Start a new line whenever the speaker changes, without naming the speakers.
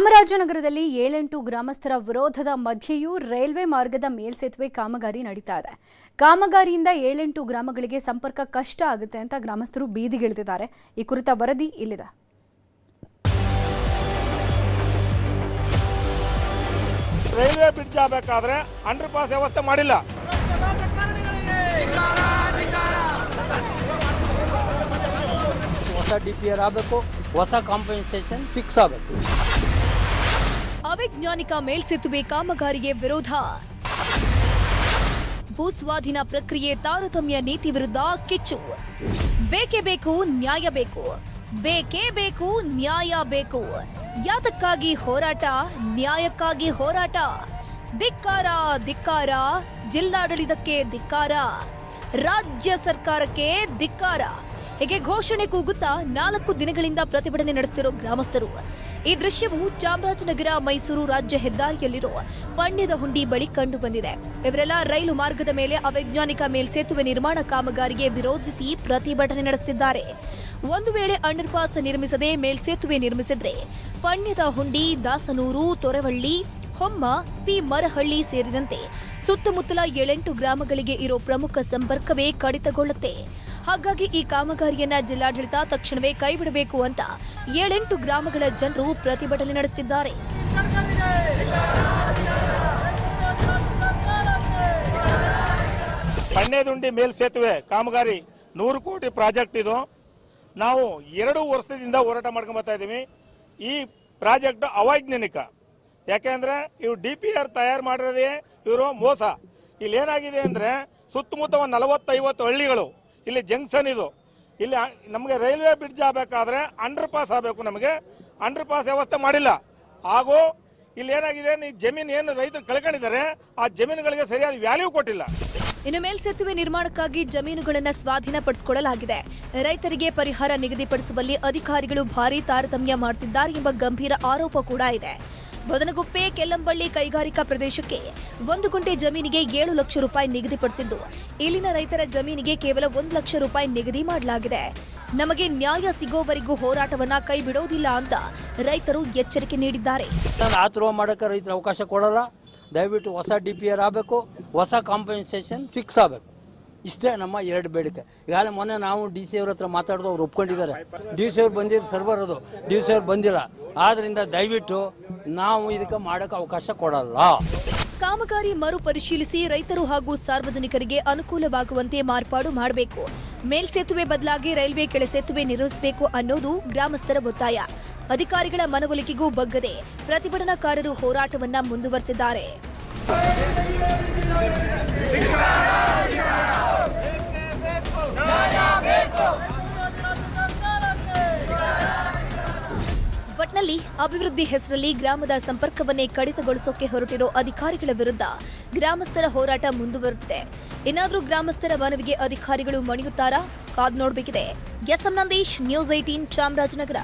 ಚಾಮರಾಜನಗರದಲ್ಲಿ 7-8 ಗ್ರಾಮಸ್ಥರ ವಿರೋಧದ ಮಧ್ಯೆಯೂ ರೈಲ್ವೆ ಮಾರ್ಗದ ಮೇಲ್ಸೇತುವೆ ಕಾಮಗಾರಿ ನಡೀತಾ ಇದೆ. ಕಾಮಗಾರಿಯಿಂದ 7-8 ಗ್ರಾಮಗಳಿಗೆ ಸಂಪರ್ಕ ಕಷ್ಟ ಆಗುತ್ತೆ ಅಂತ ಗ್ರಾಮಸ್ಥರು ಬೀದಿಗಿಳಿದಿದ್ದಾರೆ. ಈ ಕುರಿತ ವರದಿ ಇಲ್ಲಿದೆ.
ರೈಲ್ವೆ ಬ್ರಿಡ್ಜ್ ಆಗಬೇಕಾದ್ರೆ ಅಂಡರ್ ಪಾಸ್ ವ್ಯವಸ್ಥೆ ಮಾಡಿಲ್ಲ.
ಹೊಸ ಡಿಪಿಆರ್ ಆಗಬೇಕು, ಹೊಸ ಕಾಂಪನ್ಸೇಷನ್ ಫಿಕ್ಸ್ ಆಗಬೇಕು.
ಅವೈಜ್ಞಾನಿಕ ಮೇಲ್ಸೇತುವೆ ಕಾಮಗಾರಿಗೆ ವಿರೋಧ. ಭೂಸ್ವಾಧೀನ ಪ್ರಕ್ರಿಯೆ ತಾರತಮ್ಯ ನೀತಿ ವಿರುದ್ಧ ಕಿಚ್ಚು. ಬೇಕೇ ಬೇಕು ನ್ಯಾಯ ಬೇಕು, ಬೇಕೇ ಬೇಕು ನ್ಯಾಯ ಬೇಕು. ಯಾತಕ್ಕಾಗಿ ಹೋರಾಟ, ನ್ಯಾಯಕ್ಕಾಗಿ ಹೋರಾಟ. ಧಿಕ್ಕಾರ ಧಿಕ್ಕಾರ, ಜಿಲ್ಲಾಡಳಿತಕ್ಕೆ ಧಿಕ್ಕಾರ, ರಾಜ್ಯ ಸರ್ಕಾರಕ್ಕೆ ಧಿಕ್ಕಾರ. ಹೀಗೆ ಘೋಷಣೆ ಕೂಗುತ್ತಾ 4 ದಿನಗಳಿಂದ ಪ್ರತಿಭಟನೆ ನಡೆಸುತ್ತಿರುವ ಗ್ರಾಮಸ್ಥರು. ಈ ದೃಶ್ಯವು ಚಾಮರಾಜನಗರ ಮೈಸೂರು ರಾಜ್ಯ ಹೆದ್ದಾರಿಯಲ್ಲಿರುವ ಪಣ್ಯದ ಹುಂಡಿ ಬಳಿ ಕಂಡು ಬಂದಿದೆ. ಇವರೆಲ್ಲ ರೈಲು ಮಾರ್ಗದ ಮೇಲೆ ಅವೈಜ್ಞಾನಿಕ ಮೇಲ್ಸೇತುವೆ ನಿರ್ಮಾಣ ಕಾಮಗಾರಿಗೆ ವಿರೋಧಿಸಿ ಪ್ರತಿಭಟನೆ ನಡೆಸುತ್ತಿದ್ದಾರೆ. ಒಂದು ವೇಳೆ ಅಂಡರ್ ಪಾಸ್ ನಿರ್ಮಿಸದೆ ಮೇಲ್ಸೇತುವೆ ನಿರ್ಮಿಸಿದ್ರೆ ಪಣ್ಯದ ಹುಂಡಿ, ದಾಸನೂರು, ತೊರವಳ್ಳಿ, ಹೊಮ್ಮ, ಪಿ ಮರಹಳ್ಳಿ ಸೇರಿದಂತೆ ಸುತ್ತಮುತ್ತಲ 7-8 ಗ್ರಾಮಗಳಿಗೆ ಇರೋ ಪ್ರಮುಖ ಸಂಪರ್ಕವೇ ಕಡಿತಗೊಳ್ಳುತ್ತೆ. ಹಾಗಾಗಿ ಈ ಕಾಮಗಾರಿಯನ್ನ ಜಿಲ್ಲಾಡಳಿತ ತಕ್ಷಣವೇ ಕೈಬಿಡಬೇಕು ಅಂತ 7-8 ಗ್ರಾಮಗಳ ಜನರು ಪ್ರತಿಭಟನೆ ನಡೆಸುತ್ತಿದ್ದಾರೆ.
ಪಣ್ಯದುಂಡಿ ಮೇಲ್ಸೇತುವೆ ಕಾಮಗಾರಿ 100 ಕೋಟಿ ಪ್ರಾಜೆಕ್ಟ್ ಇದು. ನಾವು 2 ವರ್ಷದಿಂದ ಹೋರಾಟ ಮಾಡ್ಕೊಂಡು ಬರ್ತಾ ಇದ್ದೀವಿ. ಈ ಪ್ರಾಜೆಕ್ಟ್ ಅವೈಜ್ಞಾನಿಕ. ಯಾಕೆಂದ್ರೆ ಇವು ಡಿಪಿಆರ್ ತಯಾರು ಮಾಡಿರೋದೇ ಇವರು ಮೋಸ. ಇಲ್ಲಿ ಏನಾಗಿದೆ ಅಂದ್ರೆ ಸುತ್ತಮುತ್ತ 40-50 ಹಳ್ಳಿಗಳು, ಇಲ್ಲಿ ಜಂಕ್ಷನ್ ಇದು. ಇಲ್ಲಿ ನಮಗೆ ರೈಲ್ವೆ ಬ್ರಿಡ್ಜ್ ಆಗಬೇಕಾದ್ರೆ ಅಂಡರ್ ಪಾಸ್ ಆಗಬೇಕು. ನಮಗೆ ಅಂಡರ್ ಪಾಸ್ ವ್ಯವಸ್ಥೆ ಮಾಡಿಲ್ಲ. ಹಾಗೂ ಇಲ್ಲಿ ಏನಾಗಿದೆ, ಜಮೀನು ಏನು ರೈತರು ಕಳ್ಕೊಂಡಿದ್ದಾರೆ, ಆ ಜಮೀನುಗಳಿಗೆ ಸರಿಯಾದ ವ್ಯಾಲ್ಯೂ ಕೊಟ್ಟಿಲ್ಲ.
ಇನ್ನು ಮೇಲ್ಸೇತುವೆ ನಿರ್ಮಾಣಕ್ಕಾಗಿ ಜಮೀನುಗಳನ್ನು ಸ್ವಾಧೀನಪಡಿಸಿಕೊಳ್ಳಲಾಗಿದೆ. ರೈತರಿಗೆ ಪರಿಹಾರ ನಿಗದಿಪಡಿಸುವಲ್ಲಿ ಅಧಿಕಾರಿಗಳು ಭಾರೀ ತಾರತಮ್ಯ ಮಾಡುತ್ತಿದ್ದಾರೆ ಎಂಬ ಗಂಭೀರ ಆರೋಪ ಕೂಡ ಇದೆ. ಬದನಗುಪ್ಪೆ, ಕೆಲ್ಲಂಬಳ್ಳಿ ಕೈಗಾರಿಕಾ ಪ್ರದೇಶಕ್ಕೆ 1 ಗುಂಟೆ ಜಮೀನಿಗೆ 7 ಲಕ್ಷ ರೂಪಾಯಿ ನಿಗದಿಪಡಿಸಿದ್ದು, ಇಲ್ಲಿನ ರೈತರ ಜಮೀನಿಗೆ ಕೇವಲ 1 ಲಕ್ಷ ರೂಪಾಯಿ ನಿಗದಿ ಮಾಡಲಾಗಿದೆ. ನಮಗೆ ನ್ಯಾಯ ಸಿಗೋವರೆಗೂ ಹೋರಾಟವನ್ನ ಕೈ ಬಿಡೋದಿಲ್ಲ ಅಂತ ರೈತರು ಎಚ್ಚರಿಕೆ ನೀಡಿದ್ದಾರೆ.
ಆತುರ ಮಾಡಕ್ಕೆ ರೈತರು ಅವಕಾಶ ಕೊಡಲ್ಲ. ದಯವಿಟ್ಟು ಹೊಸ ಡಿಪಿಆರ್ ಆಗಬೇಕು, ಹೊಸ ಕಾಂಪನ್ಸೇಷನ್ ಫಿಕ್ಸ್ ಆಗಬೇಕು. ಇಷ್ಟೇ ನಮ್ಮ 2 ಬೇಡಿಕೆ. ಈಗಾಗಲೇ ಮೊನ್ನೆ ನಾವು ಡಿ.ಸಿ ಅವ್ರ ಹತ್ರ ಮಾತಾಡಿದ್ರು, ಅವ್ರು ಒಪ್ಕೊಂಡಿದ್ದಾರೆ. ಡಿ.ಸಿ ಅವ್ರು ಬಂದಿರೋ ಸರ್ವರ್ ಅದು, ಡಿ.ಸಿ ಅವ್ರು ಬಂದಿಲ್ಲ. ಆದ್ರಿಂದ ದಯವಿಟ್ಟು ನಾವು ಇದಕ್ಕೆ ಮಾಡಕ್ಕೆ ಅವಕಾಶ ಕೊಡಲ್ಲ.
ಕಾಮಗಾರಿ ಮರುಪರಿಶೀಲಿಸಿ ರೈತರು ಹಾಗೂ ಸಾರ್ವಜನಿಕರಿಗೆ ಅನುಕೂಲವಾಗುವಂತೆ ಮಾರ್ಪಾಡು ಮಾಡಬೇಕು. ಮೇಲ್ಸೇತುವೆ ಬದಲಾಗಿ ರೈಲ್ವೆ ಕೆಳಸೇತುವೆ ನಿರ್ಮಿಸಬೇಕು ಅನ್ನೋದು ಗ್ರಾಮಸ್ಥರ ಒತ್ತಾಯ. ಅಧಿಕಾರಿಗಳ ಮನವೊಲಿಕೆಗೂ ಬಗ್ಗದೆ ಪ್ರತಿಭಟನಾಕಾರರು ಹೋರಾಟವನ್ನ ಮುಂದುವರೆಸಿದ್ದಾರೆ. ಒಟ್ನಲ್ಲಿ ಅಭಿವೃದ್ಧಿ ಹೆಸರಲ್ಲಿ ಗ್ರಾಮದ ಸಂಪರ್ಕವನ್ನೇ ಕಡಿತಗೊಳಿಸೋಕೆ ಹೊರಟಿರೋ ಅಧಿಕಾರಿಗಳ ವಿರುದ್ಧ ಗ್ರಾಮಸ್ಥರ ಹೋರಾಟ ಮುಂದುವರಿದಿದೆ. ಇನ್ನಾದರೂ ಗ್ರಾಮಸ್ಥರ ಮನವಿಗೆ ಅಧಿಕಾರಿಗಳು ಮಣಿಯುತ್ತಾರಾ? ಕಾದು ನೋಡಬೇಕಿದೆ. S M Nandish, news 18, Chamarajanagar.